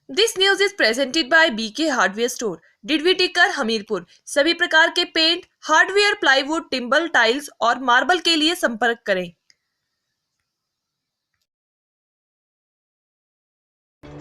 This news is presented by BK hardware store, Didwi Tikkar, Hamirpur. सभी प्रकार के paint, hardware, plywood, timber, tiles और marble के लिए संपर्क करें।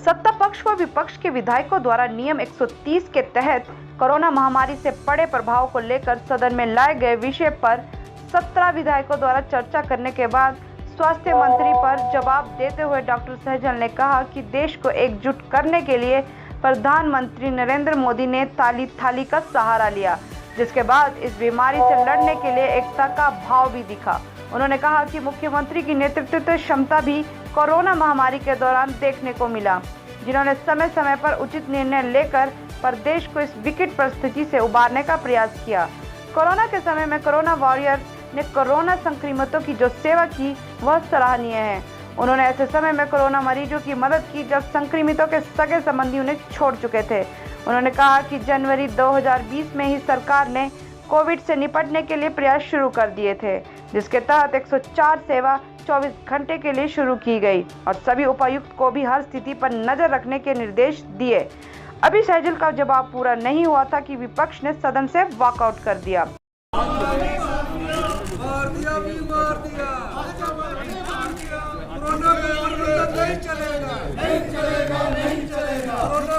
सत्ता पक्ष व विपक्ष के विधायकों द्वारा नियम 130 के तहत कोरोना महामारी से पड़े प्रभाव को लेकर सदन में लाए गए विषय पर 17 विधायकों द्वारा चर्चा करने के बाद स्वास्थ्य मंत्री पर जवाब देते हुए डॉक्टर सहजल ने कहा कि देश को एकजुट करने के लिए प्रधानमंत्री नरेंद्र मोदी ने ताली थाली का सहारा लिया, जिसके बाद इस बीमारी से लड़ने के लिए एकता का भाव भी दिखा। उन्होंने कहा कि मुख्यमंत्री की नेतृत्व क्षमता भी कोरोना महामारी के दौरान देखने को मिला, जिन्होंने समय समय पर उचित निर्णय लेकर प्रदेश को इस विकट परिस्थिति से उबारने का प्रयास किया। कोरोना के समय में कोरोना वॉरियर ने कोरोना संक्रमितों की जो सेवा की वह सराहनीय है। उन्होंने ऐसे समय में कोरोना मरीजों की मदद की जब संक्रमितों के सगे संबंधी उन्हें छोड़ चुके थे। उन्होंने कहा कि जनवरी 2020 में ही सरकार ने कोविड से निपटने के लिए प्रयास शुरू कर दिए थे, जिसके तहत 104 सेवा 24 घंटे के लिए शुरू की गई और सभी उपायुक्त को भी हर स्थिति पर नजर रखने के निर्देश दिए। अभी सहजल का जवाब पूरा नहीं हुआ था कि विपक्ष ने सदन से वॉकआउट कर दिया। कोरोना नहीं चलेगा, नहीं चलेगा, नहीं चलेगा, कोरोना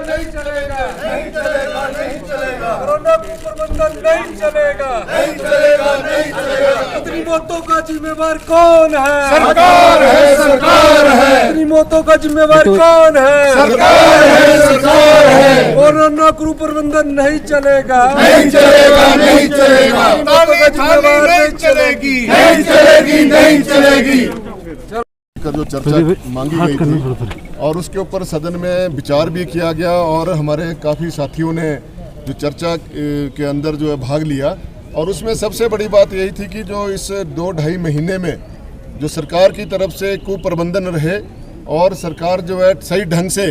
नहीं चलेगा, नहीं चलेगा, नहीं चलेगा, कोरोना प्रबंधन नहीं चलेगा, नहीं चलेगा, नहीं चलेगा। इतनी मौतों का जिम्मेवार कौन है? सरकार है, सरकार है। इतनी मौतों का जिम्मेवार कौन है? सरकार है, सरकार है। कोरोना कुप्रबंधन नहीं चलेगा, नहीं चलेगा, नहीं चलेगा, नहीं चलेगी, नहीं चलेगी, नहीं चलेगी। का जो चर्चा मांगी गई थी और उसके ऊपर सदन में विचार भी किया गया और हमारे काफ़ी साथियों ने जो चर्चा के अंदर जो है भाग लिया। और उसमें सबसे बड़ी बात यही थी कि जो इस 2-2.5 महीने में जो सरकार की तरफ से कुप्रबंधन रहे और सरकार जो है सही ढंग से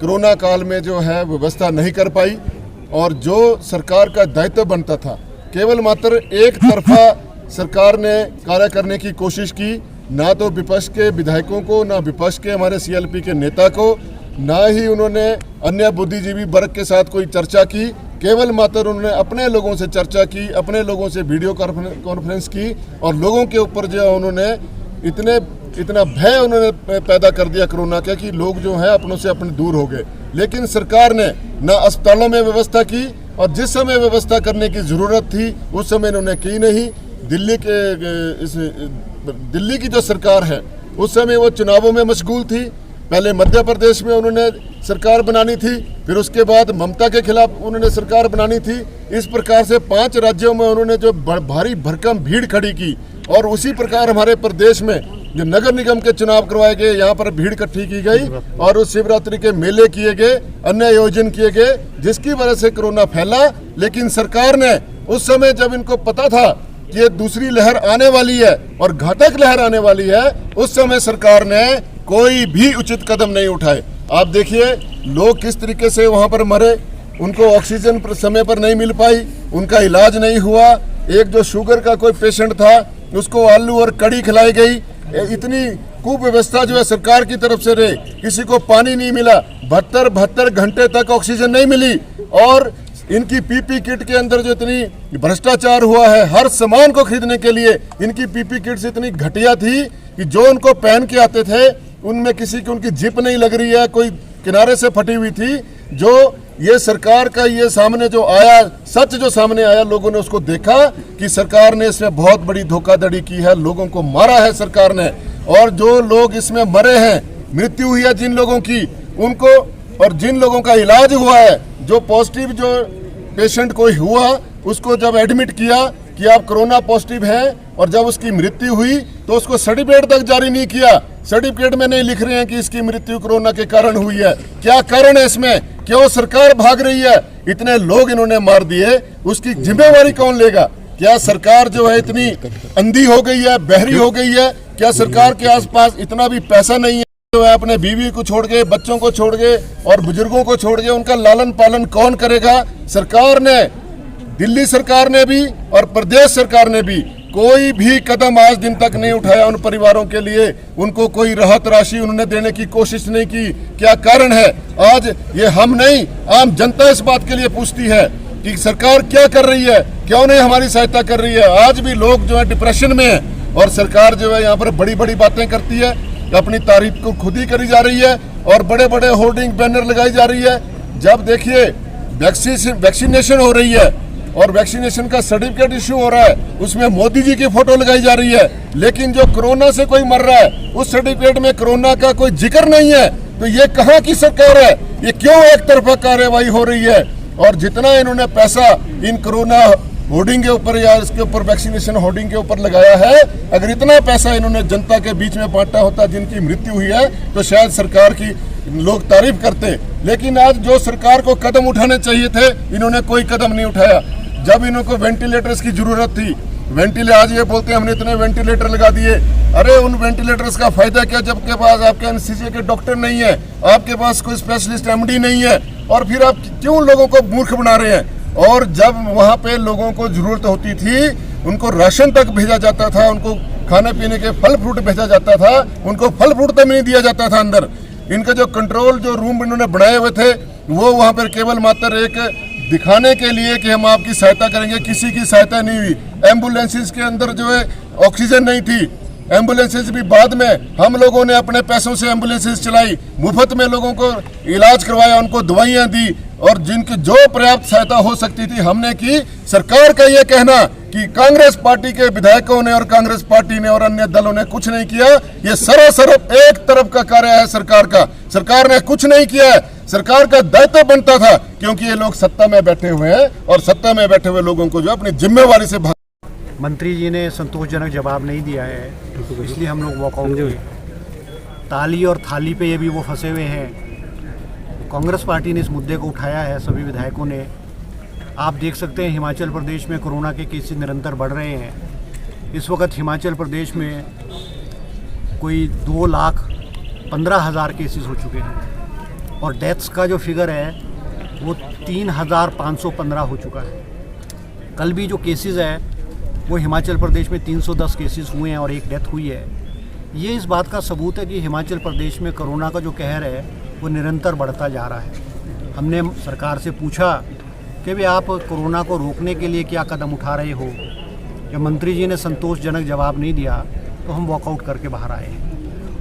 कोरोना काल में जो है व्यवस्था नहीं कर पाई और जो सरकार का दायित्व बनता था केवल मात्र एक तरफा सरकार ने कार्य करने की कोशिश की। ना तो विपक्ष के विधायकों को, ना विपक्ष के हमारे सीएलपी के नेता को, ना ही उन्होंने अन्य बुद्धिजीवी वर्ग के साथ कोई चर्चा की। केवल मात्र उन्होंने अपने लोगों से चर्चा की, अपने लोगों से वीडियो कॉन्फ्रेंस की और लोगों के ऊपर जो उन्होंने इतना भय उन्होंने पैदा कर दिया कोरोना का कि लोग जो हैं अपनों से अपने दूर हो गए। लेकिन सरकार ने ना अस्पतालों में व्यवस्था की और जिस समय व्यवस्था करने की ज़रूरत थी उस समय इन्होंने की नहीं। दिल्ली की जो सरकार है उस समय वो चुनावों में मशगूल थी। पहले मध्य प्रदेश में उन्होंने सरकार बनानी थी, फिर उसके बाद ममता के खिलाफ उन्होंने सरकार बनानी थी। इस प्रकार से 5 राज्यों में उन्होंने जो भारी भरकम भीड़ खड़ी की और उसी प्रकार हमारे प्रदेश में जो नगर निगम के चुनाव करवाए गए, यहाँ पर भीड़ इकट्ठी की गई और उस शिवरात्रि के मेले किए गए, अन्य आयोजन किए गए, जिसकी वजह से कोरोना फैला। लेकिन सरकार ने उस समय जब इनको पता था कि ये दूसरी लहर आने वाली है और घातक लहर आने वाली है, उस समय सरकार ने कोई भी उचित कदम नहीं उठाए। आप देखिए लोग किस तरीके से वहाँ पर मरे, उनको ऑक्सीजन समय पर नहीं मिल पाई, उनका इलाज नहीं हुआ। एक जो शुगर का कोई पेशेंट था उसको आलू और कड़ी खिलाई गई। इतनी कुव्यवस्था जो है सरकार की तरफ से रहे, किसी को पानी नहीं मिला, 72 घंटे तक ऑक्सीजन नहीं मिली और इनकी पीपी किट के अंदर जो इतनी भ्रष्टाचार हुआ है, हर सामान को खरीदने के लिए इनकी पीपी किट्स इतनी घटिया थी कि जो उनको पहन के आते थे उनमें किसी की उनकी जिप नहीं लग रही है, कोई किनारे से फटी हुई थी। जो ये सरकार का ये सामने जो आया, सच जो सामने आया, लोगों ने उसको देखा कि सरकार ने इसमें बहुत बड़ी धोखाधड़ी की है, लोगों को मारा है सरकार ने। और जो लोग इसमें मरे हैं, मृत्यु हुई है जिन लोगों की, उनको और जिन लोगों का इलाज हुआ है, जो पॉजिटिव जो पेशेंट कोई हुआ उसको जब एडमिट किया कि आप कोरोना पॉजिटिव हैं और जब उसकी मृत्यु हुई तो उसको सर्टिफिकेट तक जारी नहीं किया। सर्टिफिकेट में नहीं लिख रहे हैं कि इसकी मृत्यु कोरोना के कारण हुई है। क्या कारण है इसमें? क्यों सरकार भाग रही है? इतने लोग इन्होंने मार दिए, उसकी जिम्मेवारी कौन लेगा? क्या सरकार जो है इतनी अंधी हो गई है, बहरी हो गई है? क्या सरकार के आसपास इतना भी पैसा नहीं है जो है अपने बीवी को छोड़ के, बच्चों को छोड़ के और बुजुर्गों को छोड़ के उनका लालन पालन कौन करेगा? सरकार ने, दिल्ली सरकार ने भी और प्रदेश सरकार ने भी कोई भी कदम आज दिन तक नहीं उठाया उन परिवारों के लिए। उनको कोई राहत राशि उन्होंने देने की कोशिश नहीं की। क्या कारण है? आज ये हम नहीं, आम जनता इस बात के लिए पूछती है कि सरकार क्या कर रही है, क्यों नहीं हमारी सहायता कर रही है। आज भी लोग जो है डिप्रेशन में है और सरकार जो है यहाँ पर बड़ी बड़ी बातें करती है, अपनी तारीफ को खुद ही करी जा रही है और बड़े बड़े होर्डिंग बैनर लगाई जा रही है। जब देखिए वैक्सीनेशन हो रही है और वैक्सीनेशन का सर्टिफिकेट इश्यू हो रहा है, उसमें मोदी जी की फोटो लगाई जा रही है, लेकिन जो कोरोना से कोई मर रहा है उस सर्टिफिकेट में कोरोना का कोई जिक्र नहीं है। तो ये कहाँ की सरकार है? ये क्यों एक तरफा कार्रवाई हो रही है? और जितना इन्होंने पैसा इन कोरोना होर्डिंग के ऊपर या इसके ऊपर वैक्सीनेशन होर्डिंग के ऊपर लगाया है, अगर इतना पैसा इन्होंने जनता के बीच में बांटा होता जिनकी मृत्यु हुई है, तो शायद सरकार की लोग तारीफ करते। लेकिन आज जो सरकार को कदम उठाने चाहिए थे, इन्होंने कोई कदम नहीं उठाया। जब इनको वेंटिलेटर्स की जरूरत थी, आज ये बोलते हैं हमने इतने वेंटिलेटर लगा दिए। अरे उन वेंटिलेटर्स का फायदा क्या जबकि पास आपके एनेस्थीसिया के डॉक्टर नहीं है, आपके पास कोई स्पेशलिस्ट एमडी नहीं है, और फिर आप क्यों लोगों को मूर्ख बना रहे हैं? और जब वहाँ पे लोगों को जरूरत होती थी, उनको राशन तक भेजा जाता था, उनको खाने पीने के फल फ्रूट भेजा जाता था, उनको फल फ्रूट तक नहीं दिया जाता था अंदर। इनका जो कंट्रोल जो रूम इन्होंने बनाए हुए थे, वो वहाँ पर केवल मात्र एक दिखाने के लिए कि हम आपकी सहायता करेंगे, किसी की सहायता नहीं हुई। एम्बुलेंसेस के अंदर जो है ऑक्सीजन नहीं थी, एम्बुलेंसेस भी बाद में हम लोगों ने अपने पैसों से एम्बुलेंसेस चलाई, मुफ्त में लोगों को इलाज करवाया, उनको दवाइयां दी, और जिनकी जो पर्याप्त सहायता हो सकती थी हमने की। सरकार का ये कहना कि कांग्रेस पार्टी के विधायकों ने और कांग्रेस पार्टी ने और अन्य दलों ने कुछ नहीं किया, ये सरासर एक तरफ का कार्य है सरकार का। सरकार ने कुछ नहीं किया है। सरकार का दायित्व बनता था, क्योंकि ये लोग सत्ता में बैठे हुए हैं और सत्ता में बैठे हुए लोगों को जो अपनी जिम्मेवारी से मंत्री जी ने संतोषजनक जवाब नहीं दिया है, इसलिए हम लोग वॉकआउट किए। ताली और थाली पे ये भी वो फंसे हुए हैं। कांग्रेस पार्टी ने इस मुद्दे को उठाया है, सभी विधायकों ने। आप देख सकते हैं हिमाचल प्रदेश में कोरोना के केसेस निरंतर बढ़ रहे हैं। इस वक्त हिमाचल प्रदेश में कोई 2,15,000 केसेस हो चुके हैं और डेथ्स का जो फिगर है वो 3,515 हो चुका है। कल भी जो केसेस है वो हिमाचल प्रदेश में 310 केसेस हुए हैं और एक डेथ हुई है। ये इस बात का सबूत है कि हिमाचल प्रदेश में कोरोना का जो कहर है वो निरंतर बढ़ता जा रहा है। हमने सरकार से पूछा कि भाई आप कोरोना को रोकने के लिए क्या कदम उठा रहे हो। जब मंत्री जी ने संतोषजनक जवाब नहीं दिया तो हम वॉकआउट करके बाहर आए।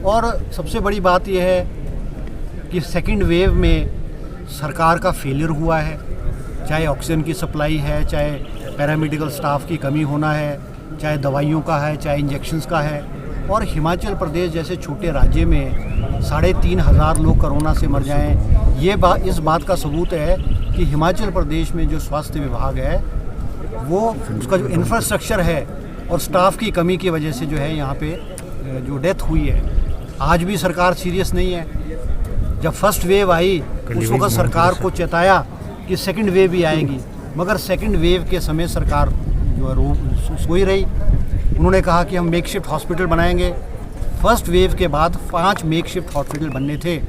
और सबसे बड़ी बात यह है कि सेकंड वेव में सरकार का फेलियर हुआ है, चाहे ऑक्सीजन की सप्लाई है, चाहे पैरामेडिकल स्टाफ की कमी होना है, चाहे दवाइयों का है, चाहे इंजेक्शंस का है। और हिमाचल प्रदेश जैसे छोटे राज्य में 3,500 लोग कोरोना से मर जाएं, ये इस बात का सबूत है कि हिमाचल प्रदेश में जो स्वास्थ्य विभाग है वो उसका जो इंफ्रास्ट्रक्चर है और स्टाफ की कमी की वजह से जो है यहाँ पे जो डेथ हुई है। आज भी सरकार सीरियस नहीं है। जब फर्स्ट वेव आई उस वक्त सरकार को चेताया कि सेकंड वेव भी आएगी, मगर सेकंड वेव के समय सरकार जो है सोई रही। उन्होंने कहा कि हम मेकशिफ्ट हॉस्पिटल बनाएंगे। फर्स्ट वेव के बाद 5 मेकशिफ्ट हॉस्पिटल बनने थे।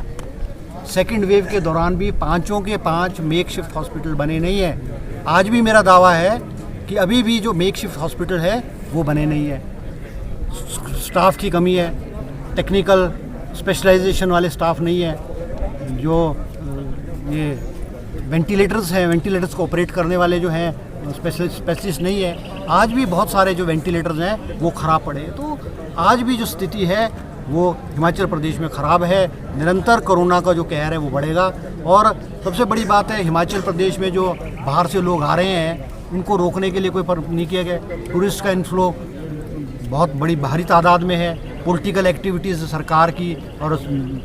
सेकंड वेव के दौरान भी 5 के 5 मेकशिफ्ट हॉस्पिटल बने नहीं है। आज भी मेरा दावा है कि अभी भी जो मेकशिफ्ट हॉस्पिटल है वो बने नहीं है। स्टाफ की कमी है, टेक्निकल स्पेशलाइजेशन वाले स्टाफ नहीं है, जो ये वेंटिलेटर्स हैं, वेंटिलेटर्स को ऑपरेट करने वाले जो हैं स्पेशलिस्ट नहीं है। आज भी बहुत सारे जो वेंटिलेटर्स हैं वो ख़राब पड़े हैं। तो आज भी जो स्थिति है वो हिमाचल प्रदेश में ख़राब है। निरंतर कोरोना का जो कहर है वो बढ़ेगा। और सबसे बड़ी बात है, हिमाचल प्रदेश में जो बाहर से लोग आ रहे हैं उनको रोकने के लिए कोई नहीं किया गया। टूरिस्ट का इनफ्लो बहुत बड़ी भारी तादाद में है। पॉलिटिकल एक्टिविटीज़ सरकार की और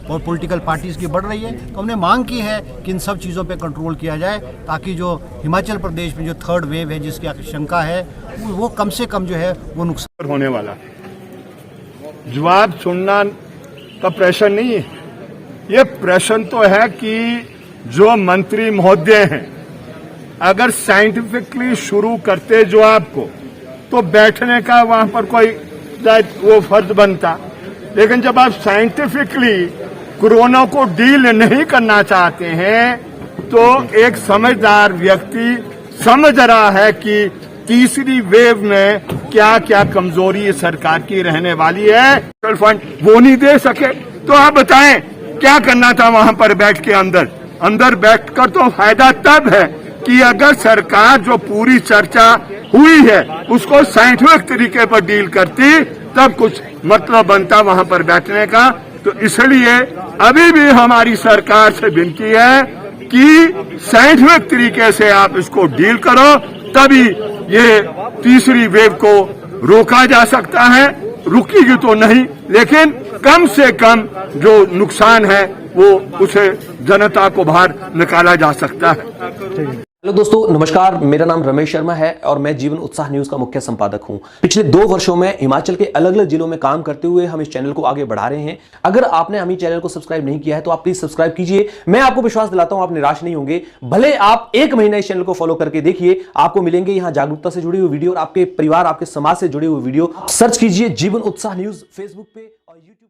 पॉलिटिकल पार्टीज़ की बढ़ रही है। तो हमने मांग की है कि इन सब चीज़ों पे कंट्रोल किया जाए, ताकि जो हिमाचल प्रदेश में जो थर्ड वेव है जिसकी आशंका है वो कम से कम जो है वो नुकसान होने वाला। जवाब सुनना का प्रश्न नहीं है, ये प्रश्न तो है कि जो मंत्री महोदय हैं अगर साइंटिफिकली शुरू करते जवाब को तो बैठने का वहां पर कोई वो फर्ज बनता। लेकिन जब आप साइंटिफिकली कोरोना को डील नहीं करना चाहते हैं तो एक समझदार व्यक्ति समझ रहा है कि तीसरी वेव में क्या क्या कमजोरी इस सरकार की रहने वाली है। फंड वो नहीं दे सके तो आप बताएं क्या करना था वहां पर बैठ के अंदर बैठकर। तो फायदा तब है कि अगर सरकार जो पूरी चर्चा हुई है उसको साइंटिफिक तरीके पर डील करती, तब कुछ मतलब बनता वहां पर बैठने का। तो इसलिए अभी भी हमारी सरकार से विनती है कि साइंटिफिक तरीके से आप इसको डील करो, तभी ये तीसरी वेव को रोका जा सकता है। रुकेगी तो नहीं, लेकिन कम से कम जो नुकसान है वो उसे जनता को बाहर निकाला जा सकता है। हेलो दोस्तों, नमस्कार। मेरा नाम रमेश शर्मा है और मैं जीवन उत्साह न्यूज का मुख्य संपादक हूं। पिछले 2 वर्षों में हिमाचल के अलग अलग जिलों में काम करते हुए हम इस चैनल को आगे बढ़ा रहे हैं। अगर आपने हम चैनल को सब्सक्राइब नहीं किया है तो आप प्लीज सब्सक्राइब कीजिए। मैं आपको विश्वास दिलाता हूं आप निराश नहीं होंगे। भले आप 1 महीना इस चैनल को फॉलो करके देखिए, आपको मिलेंगे यहाँ जागरूकता से जुड़ी हुई वीडियो और आपके परिवार, आपके समाज से जुड़े हुए वीडियो। सर्च कीजिए जीवन उत्साह न्यूज फेसबुक पे और यूट्यूब।